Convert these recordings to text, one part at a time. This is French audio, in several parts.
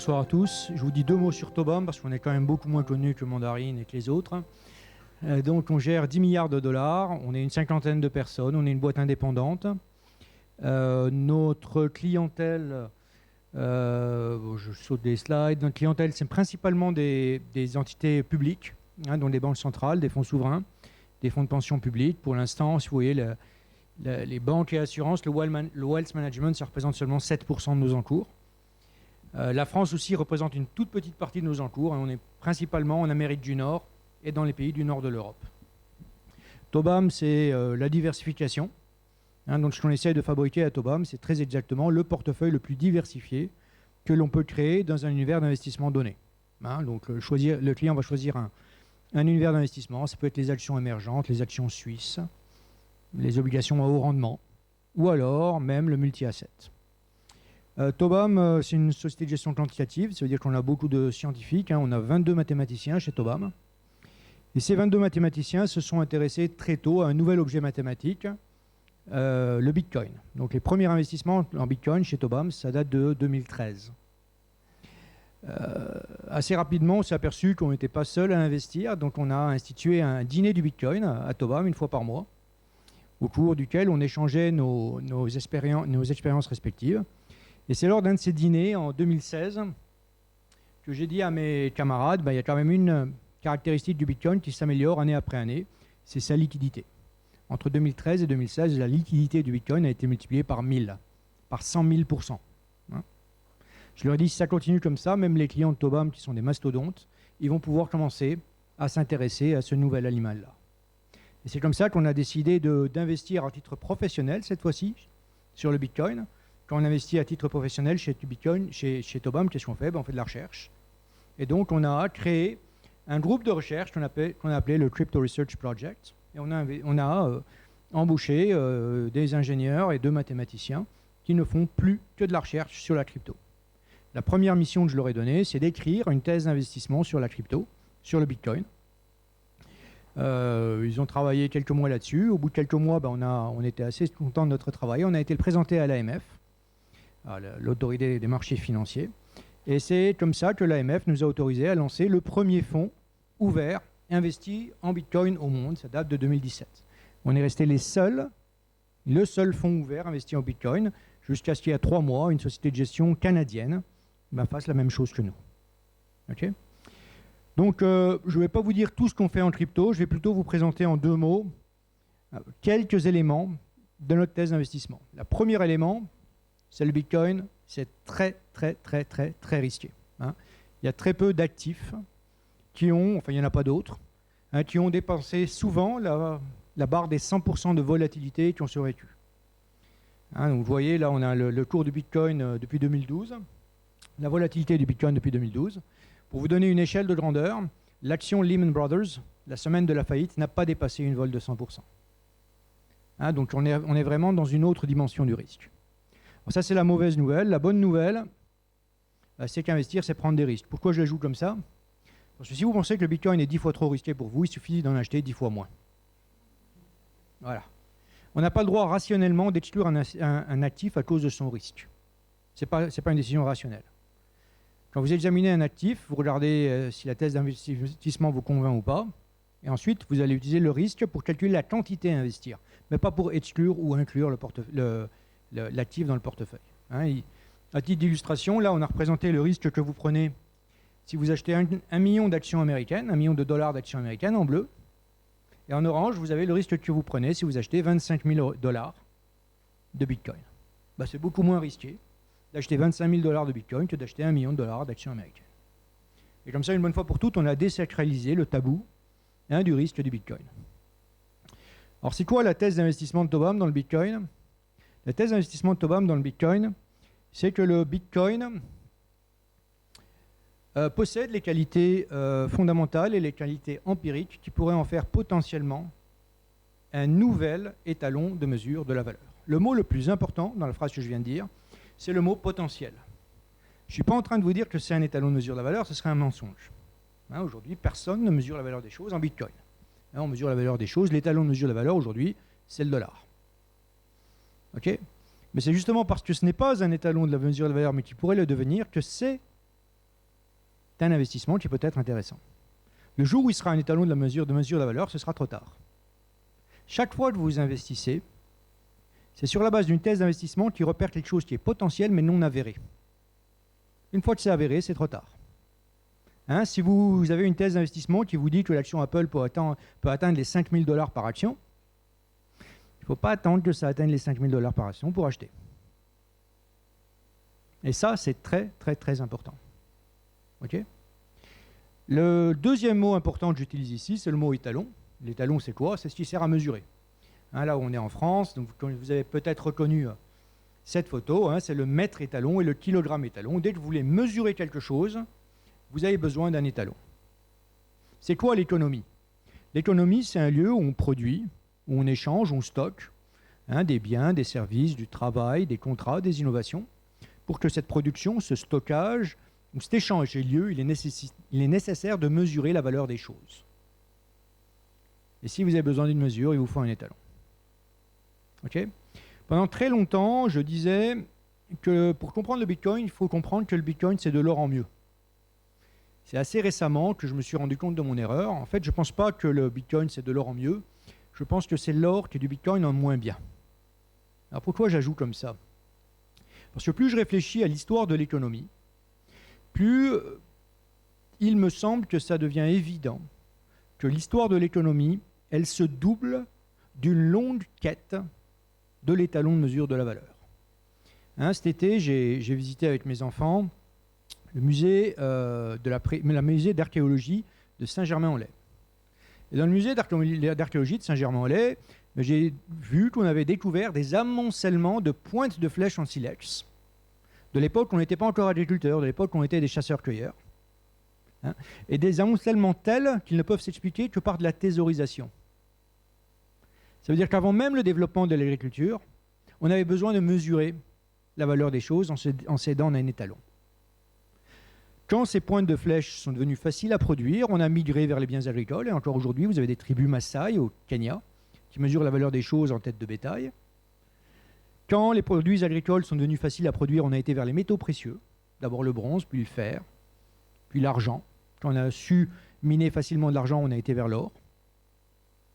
Bonsoir à tous. Je vous dis deux mots sur Tobam parce qu'on est quand même beaucoup moins connu que Mandarine et que les autres. Donc on gère 10 milliards de dollars, on est une cinquantaine de personnes, on est une boîte indépendante. Notre clientèle, je saute des slides, notre clientèle c'est principalement des entités publiques, dont des banques centrales, des fonds souverains, des fonds de pension publics. Pour l'instant, si vous voyez, les banques et assurances, le wealth management, ça représente seulement 7% de nos encours. La France aussi représente une toute petite partie de nos encours. On est principalement en Amérique du Nord et dans les pays du nord de l'Europe. Tobam, c'est la diversification. Donc ce qu'on essaie de fabriquer à Tobam, c'est très exactement le portefeuille le plus diversifié que l'on peut créer dans un univers d'investissement donné. Donc le client va choisir un univers d'investissement. Ça peut être les actions émergentes, les actions suisses, les obligations à haut rendement, ou alors même le multi-asset. Tobam, c'est une société de gestion quantitative, ça veut dire qu'on a beaucoup de scientifiques, on a 22 mathématiciens chez Tobam. Et ces 22 mathématiciens se sont intéressés très tôt à un nouvel objet mathématique, le Bitcoin. Donc les premiers investissements en Bitcoin chez Tobam, ça date de 2013. Assez rapidement, on s'est aperçu qu'on n'était pas seul à investir, donc on a institué un dîner du Bitcoin à Tobam une fois par mois, au cours duquel on échangeait nos expériences respectives. Et c'est lors d'un de ces dîners, en 2016, que j'ai dit à mes camarades, il y a quand même une caractéristique du Bitcoin qui s'améliore année après année, c'est sa liquidité. Entre 2013 et 2016, la liquidité du Bitcoin a été multipliée par 1000, par 100 000%. Je leur ai dit, si ça continue comme ça, même les clients de Tobam, qui sont des mastodontes, ils vont pouvoir commencer à s'intéresser à ce nouvel animal-là. Et c'est comme ça qu'on a décidé d'investir à titre professionnel, cette fois-ci, sur le Bitcoin. Quand on investit à titre professionnel chez Tobam, qu'est-ce qu'on fait? On fait de la recherche. Et donc, on a créé un groupe de recherche qu'on a appelé le Crypto Research Project. Et on a embauché des ingénieurs et 2 mathématiciens qui ne font plus que de la recherche sur la crypto. La première mission que je leur ai donnée, c'est d'écrire une thèse d'investissement sur la crypto, sur le Bitcoin. Ils ont travaillé quelques mois là-dessus. Au bout de quelques mois, on était assez contents de notre travail. On a été le présenter à l'AMF, l'autorité des marchés financiers. Et c'est comme ça que l'AMF nous a autorisé à lancer le premier fonds ouvert investi en Bitcoin au monde. Ça date de 2017. On est resté le seul fonds ouvert investi en Bitcoin jusqu'à ce qu'il y a 3 mois, une société de gestion canadienne fasse la même chose que nous. OK ? Donc, je ne vais pas vous dire tout ce qu'on fait en crypto. Je vais plutôt vous présenter en 2 mots quelques éléments de notre thèse d'investissement. Le premier élément, c'est le Bitcoin. C'est très, très, très, très, très risqué. Il y a très peu d'actifs qui ont, enfin il n'y en a pas d'autres, qui ont dépensé souvent la barre des 100% de volatilité qui ont survécu. Donc vous voyez, là on a le cours du Bitcoin depuis 2012, la volatilité du Bitcoin depuis 2012. Pour vous donner une échelle de grandeur, l'action Lehman Brothers, la semaine de la faillite, n'a pas dépassé une vol de 100%. Donc on est vraiment dans une autre dimension du risque. Alors ça, c'est la mauvaise nouvelle. La bonne nouvelle, c'est qu'investir, c'est prendre des risques. Pourquoi je la joue comme ça? Parce que si vous pensez que le Bitcoin est 10 fois trop risqué pour vous, il suffit d'en acheter 10 fois moins. Voilà. On n'a pas le droit rationnellement d'exclure un actif à cause de son risque. Ce n'est pas une décision rationnelle. Quand vous examinez un actif, vous regardez si la thèse d'investissement vous convainc ou pas, et ensuite vous allez utiliser le risque pour calculer la quantité à investir, mais pas pour exclure ou inclure l'actif dans le portefeuille. À titre d'illustration, là on a représenté le risque que vous prenez si vous achetez 1 million d'actions américaines, 1 million de dollars d'actions américaines en bleu, et en orange vous avez le risque que vous prenez si vous achetez 25 000 dollars de Bitcoin. C'est beaucoup moins risqué d'acheter 25 000 dollars de Bitcoin que d'acheter 1 million de dollars d'actions américaines. Et comme ça, une bonne fois pour toutes, on a désacralisé le tabou du risque du Bitcoin. Alors, c'est quoi la thèse d'investissement de Tobam dans le Bitcoin? La thèse d'investissement de Tobam dans le Bitcoin, c'est que le Bitcoin possède les qualités fondamentales et les qualités empiriques qui pourraient en faire potentiellement un nouvel étalon de mesure de la valeur. Le mot le plus important dans la phrase que je viens de dire, c'est le mot potentiel. Je ne suis pas en train de vous dire que c'est un étalon de mesure de la valeur, ce serait un mensonge. Aujourd'hui, personne ne mesure la valeur des choses en Bitcoin. On mesure la valeur des choses, l'étalon de mesure de la valeur aujourd'hui, c'est le dollar. OK? Mais c'est justement parce que ce n'est pas un étalon de la mesure de la valeur, mais qui pourrait le devenir, que c'est un investissement qui peut être intéressant. Le jour où il sera un étalon de mesure de la valeur, ce sera trop tard. Chaque fois que vous investissez, c'est sur la base d'une thèse d'investissement qui repère quelque chose qui est potentiel mais non avéré. Une fois que c'est avéré, c'est trop tard. Hein, si vous avez une thèse d'investissement qui vous dit que l'action Apple peut atteindre les 5 000 $ par action, il ne faut pas attendre que ça atteigne les 5 000 $ par action pour acheter. Et ça, c'est très, très, très important. Okay. Le deuxième mot important que j'utilise ici, c'est le mot étalon. L'étalon, c'est quoi? C'est ce qui sert à mesurer. Hein, là où on est en France, donc vous avez peut-être reconnu cette photo, hein, c'est le mètre étalon et le kilogramme étalon. Dès que vous voulez mesurer quelque chose, vous avez besoin d'un étalon. C'est quoi l'économie? L'économie, c'est un lieu où on produit, où on échange, où on stocke des biens, des services, du travail, des contrats, des innovations. Pour que cette production, ce stockage ou cet échange ait lieu, il est nécessaire de mesurer la valeur des choses. Et si vous avez besoin d'une mesure, il vous faut un étalon. Okay. Pendant très longtemps, je disais que pour comprendre le Bitcoin, il faut comprendre que le Bitcoin, c'est de l'or en mieux. C'est assez récemment que je me suis rendu compte de mon erreur. En fait, je ne pense pas que le Bitcoin, c'est de l'or en mieux. Je pense que c'est l'or qui est du Bitcoin en moins bien. Alors pourquoi j'ajoute comme ça? Parce que plus je réfléchis à l'histoire de l'économie, plus il me semble que ça devient évident que l'histoire de l'économie, elle se double d'une longue quête de l'étalon de mesure de la valeur. Hein, cet été, j'ai visité avec mes enfants le musée d'archéologie de Saint-Germain-en-Laye. Et dans le musée d'archéologie de Saint-Germain-en-Laye, j'ai vu qu'on avait découvert des amoncellements de pointes de flèches en silex. De l'époque, on n'était pas encore agriculteurs, de l'époque, on était des chasseurs-cueilleurs. Hein, et des amoncellements tels qu'ils ne peuvent s'expliquer que par de la thésaurisation. Ça veut dire qu'avant même le développement de l'agriculture, on avait besoin de mesurer la valeur des choses en s'aidant d'un étalon. Quand ces pointes de flèches sont devenues faciles à produire, on a migré vers les biens agricoles. Et encore aujourd'hui, vous avez des tribus Maasai au Kenya qui mesurent la valeur des choses en tête de bétail. Quand les produits agricoles sont devenus faciles à produire, on a été vers les métaux précieux. D'abord le bronze, puis le fer, puis l'argent. Quand on a su miner facilement de l'argent, on a été vers l'or.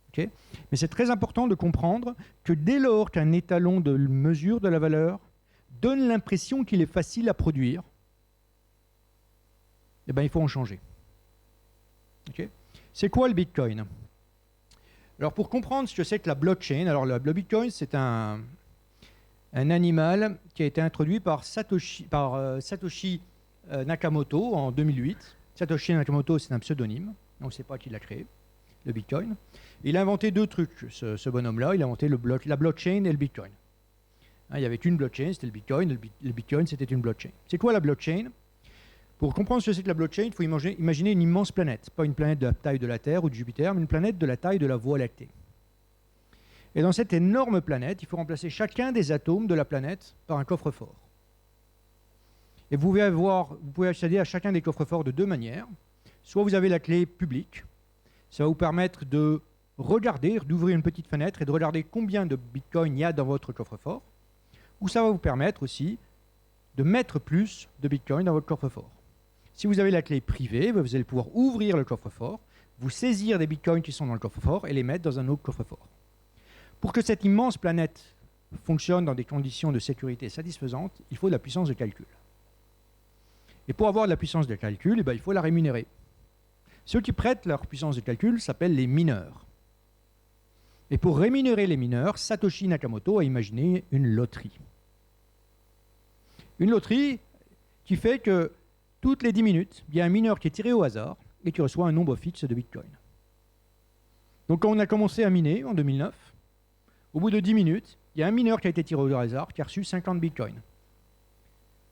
Okay. Mais c'est très important de comprendre que dès lors qu'un étalon de mesure de la valeur donne l'impression qu'il est facile à produire, eh bien, il faut en changer. Okay. C'est quoi le Bitcoin? Alors, pour comprendre ce que c'est que la blockchain, alors le Bitcoin, c'est un animal qui a été introduit par Satoshi Nakamoto en 2008. Satoshi Nakamoto, c'est un pseudonyme, donc c'est pas qui l'a créé, le Bitcoin. Il a inventé deux trucs, ce bonhomme-là. Il a inventé la blockchain et le Bitcoin. Hein, il y avait une blockchain, c'était le Bitcoin. Le Bitcoin, c'était une blockchain. C'est quoi la blockchain? Pour comprendre ce que c'est que la blockchain, il faut imaginer une immense planète. Pas une planète de la taille de la Terre ou de Jupiter, mais une planète de la taille de la Voie lactée. Et dans cette énorme planète, il faut remplacer chacun des atomes de la planète par un coffre-fort. Et vous pouvez accéder à chacun des coffres-forts de deux manières. Soit vous avez la clé publique, ça va vous permettre de regarder, d'ouvrir une petite fenêtre et de regarder combien de Bitcoin il y a dans votre coffre-fort. Ou ça va vous permettre aussi de mettre plus de Bitcoin dans votre coffre-fort. Si vous avez la clé privée, vous allez pouvoir ouvrir le coffre-fort, vous saisir des Bitcoins qui sont dans le coffre-fort et les mettre dans un autre coffre-fort. Pour que cette immense planète fonctionne dans des conditions de sécurité satisfaisantes, il faut de la puissance de calcul. Et pour avoir de la puissance de calcul, il faut la rémunérer. Ceux qui prêtent leur puissance de calcul s'appellent les mineurs. Et pour rémunérer les mineurs, Satoshi Nakamoto a imaginé une loterie. Une loterie qui fait que toutes les 10 minutes, il y a un mineur qui est tiré au hasard et qui reçoit un nombre fixe de Bitcoin. Donc quand on a commencé à miner en 2009, au bout de 10 minutes, il y a un mineur qui a été tiré au hasard qui a reçu 50 Bitcoins.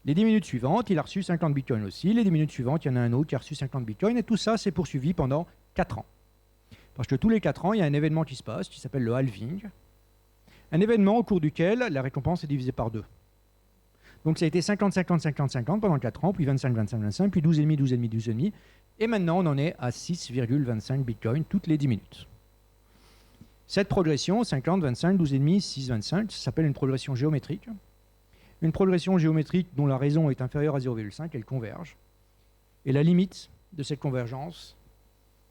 Les 10 minutes suivantes, il a reçu 50 Bitcoins aussi. Les 10 minutes suivantes, il y en a un autre qui a reçu 50 Bitcoins. Et tout ça s'est poursuivi pendant 4 ans. Parce que tous les 4 ans, il y a un événement qui se passe, qui s'appelle le halving. Un événement au cours duquel la récompense est divisée par 2. Donc ça a été 50, 50, 50, 50 pendant 4 ans, puis 25, 25, 25, puis 12,5, 12,5, 12,5. Et maintenant, on en est à 6,25 Bitcoin toutes les 10 minutes. Cette progression, 50, 25, 12,5, 6, 25, ça s'appelle une progression géométrique. Une progression géométrique dont la raison est inférieure à 0,5, elle converge. Et la limite de cette convergence,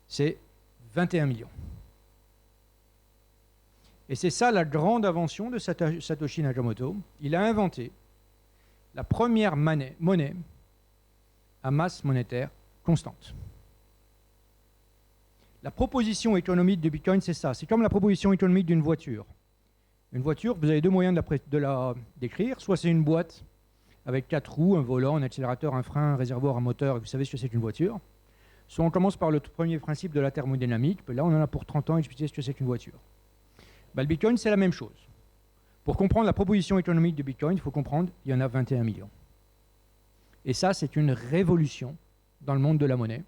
c'est 21 millions. Et c'est ça la grande invention de Satoshi Nakamoto. Il a inventé la première monnaie à masse monétaire constante. La proposition économique du Bitcoin, c'est ça. C'est comme la proposition économique d'une voiture. Une voiture, vous avez deux moyens de la décrire. Soit c'est une boîte avec 4 roues, un volant, un accélérateur, un frein, un réservoir, un moteur, et vous savez ce que c'est qu'une voiture. Soit on commence par le premier principe de la thermodynamique. Là, on en a pour 30 ans à expliquer ce que c'est qu'une voiture. Le Bitcoin, c'est la même chose. Pour comprendre la proposition économique du Bitcoin, il faut comprendre qu'il y en a 21 millions. Et ça, c'est une révolution dans le monde de la monnaie.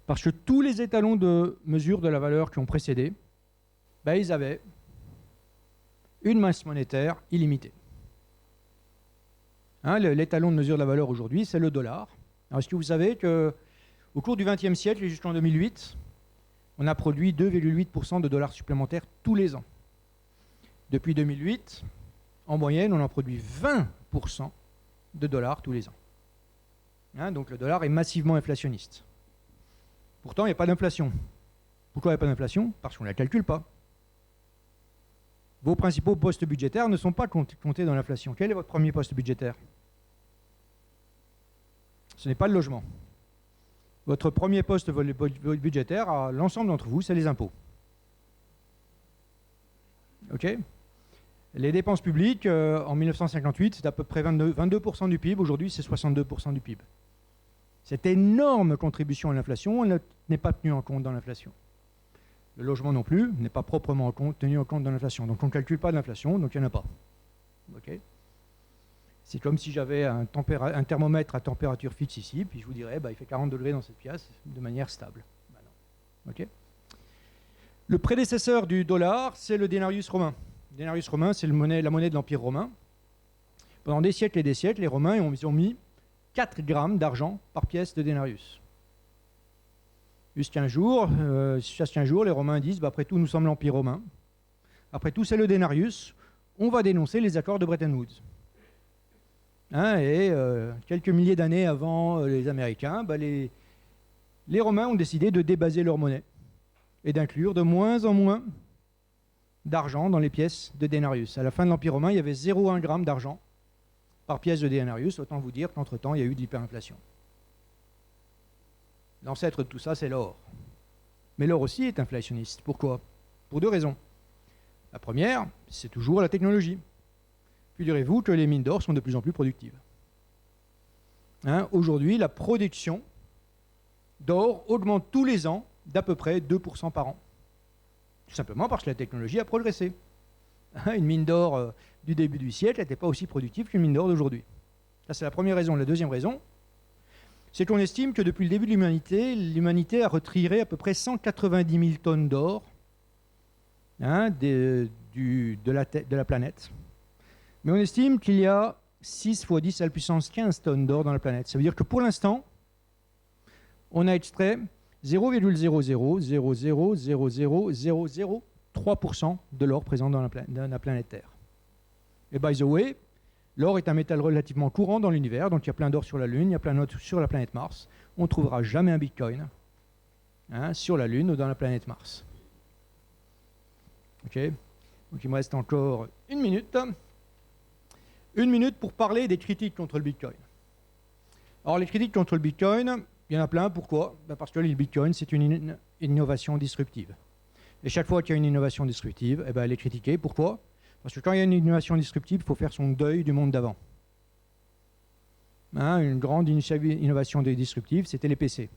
Parce que tous les étalons de mesure de la valeur qui ont précédé, ils avaient une masse monétaire illimitée. L'étalon de mesure de la valeur aujourd'hui, c'est le dollar. Alors, est-ce que vous savez qu'au cours du XXe siècle et jusqu'en 2008, on a produit 2,8% de dollars supplémentaires tous les ans. Depuis 2008, en moyenne, on en produit 20% de dollars tous les ans. Donc le dollar est massivement inflationniste. Pourtant, il n'y a pas d'inflation. Pourquoi il n'y a pas d'inflation? Parce qu'on ne la calcule pas. Vos principaux postes budgétaires ne sont pas comptés dans l'inflation. Quel est votre premier poste budgétaire? Ce n'est pas le logement. Votre premier poste budgétaire, à l'ensemble d'entre vous, c'est les impôts. OK? Les dépenses publiques, en 1958, c'était à peu près 22% du PIB. Aujourd'hui, c'est 62% du PIB. Cette énorme contribution à l'inflation n'est pas tenue en compte dans l'inflation. Le logement non plus n'est pas proprement tenu en compte dans l'inflation. Donc on ne calcule pas d'inflation, donc il n'y en a pas. OK? C'est comme si j'avais un thermomètre à température fixe ici, puis je vous dirais, il fait 40 degrés dans cette pièce de manière stable. Non. OK? Le prédécesseur du dollar, c'est le denarius romain. Le denarius romain, c'est la monnaie de l'Empire romain. Pendant des siècles et des siècles, les Romains ont mis 4 grammes d'argent par pièce de denarius. Jusqu'à un jour, les Romains disent, après tout, nous sommes l'Empire romain. Après tout, c'est le denarius. On va dénoncer les accords de Bretton Woods. Quelques milliers d'années avant les Américains, les Romains ont décidé de débaser leur monnaie et d'inclure de moins en moins d'argent dans les pièces de denarius. À la fin de l'Empire romain, il y avait 0,1 gramme d'argent par pièce de denarius. Autant vous dire qu'entre-temps, il y a eu de l'hyperinflation. L'ancêtre de tout ça, c'est l'or. Mais l'or aussi est inflationniste. Pourquoi? Pour 2 raisons. La première, c'est toujours la technologie. Figurez-vous que les mines d'or sont de plus en plus productives. Aujourd'hui, la production d'or augmente tous les ans d'à peu près 2% par an. Tout simplement parce que la technologie a progressé. Une mine d'or du début du siècle n'était pas aussi productive qu'une mine d'or d'aujourd'hui. Ça, c'est la première raison. La deuxième raison, c'est qu'on estime que depuis le début de l'humanité a retiré à peu près 190 000 tonnes d'or de la planète. Mais on estime qu'il y a 6 fois 10 à la puissance 15 tonnes d'or dans la planète. Ça veut dire que pour l'instant, on a extrait 0,000000003% de l'or présent dans la planète Terre. Et by the way, l'or est un métal relativement courant dans l'univers, donc il y a plein d'or sur la Lune, il y a plein d'or sur la planète Mars. On ne trouvera jamais un Bitcoin sur la Lune ou dans la planète Mars. OK? Donc il me reste encore 1 minute. 1 minute pour parler des critiques contre le Bitcoin. Alors les critiques contre le Bitcoin, il y en a plein. Pourquoi? Parce que le Bitcoin, c'est une innovation disruptive. Et chaque fois qu'il y a une innovation disruptive, elle est critiquée. Pourquoi? Parce que quand il y a une innovation disruptive, il faut faire son deuil du monde d'avant. Une grande innovation disruptive, c'était les PC.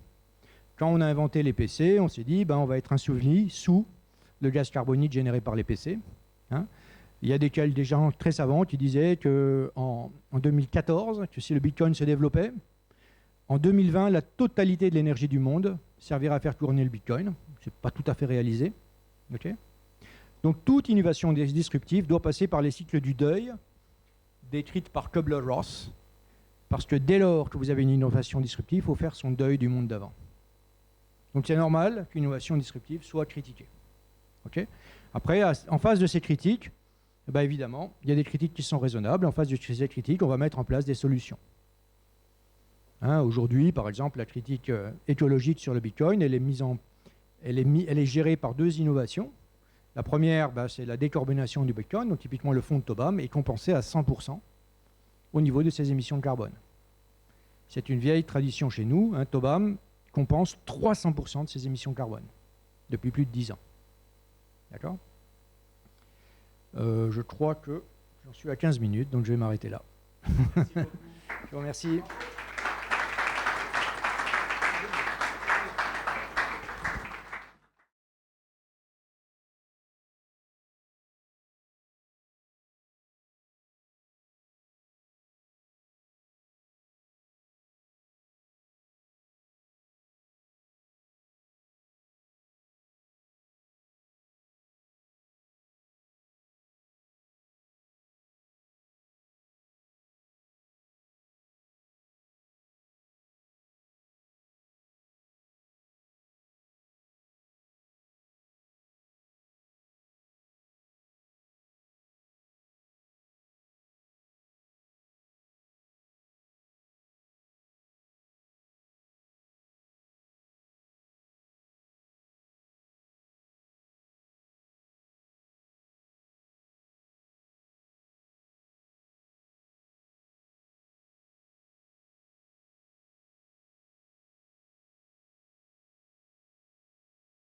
Quand on a inventé les PC, on s'est dit, on va être insoumis sous le gaz carbonique généré par les PC. Il y a des gens très savants qui disaient qu'en 2014, que si le Bitcoin se développait, en 2020, la totalité de l'énergie du monde servira à faire tourner le Bitcoin. Ce n'est pas tout à fait réalisé. Okay? Donc toute innovation disruptive doit passer par les cycles du deuil, décrites par Kubler-Ross, parce que dès lors que vous avez une innovation disruptive, il faut faire son deuil du monde d'avant. Donc c'est normal qu'une innovation disruptive soit critiquée. Okay? Après, en face de ces critiques, évidemment, il y a des critiques qui sont raisonnables. En face de ces critiques, on va mettre en place des solutions. Aujourd'hui, par exemple, la critique écologique sur le Bitcoin, elle est gérée par deux innovations. La première, c'est la décarbonation du Bitcoin. Donc, typiquement, le fonds de Tobam est compensé à 100% au niveau de ses émissions de carbone. C'est une vieille tradition chez nous. Tobam compense 300% de ses émissions de carbone depuis plus de 10 ans. D'accord ? Je crois que j'en suis à 15 minutes, donc je vais m'arrêter là. Je vous remercie.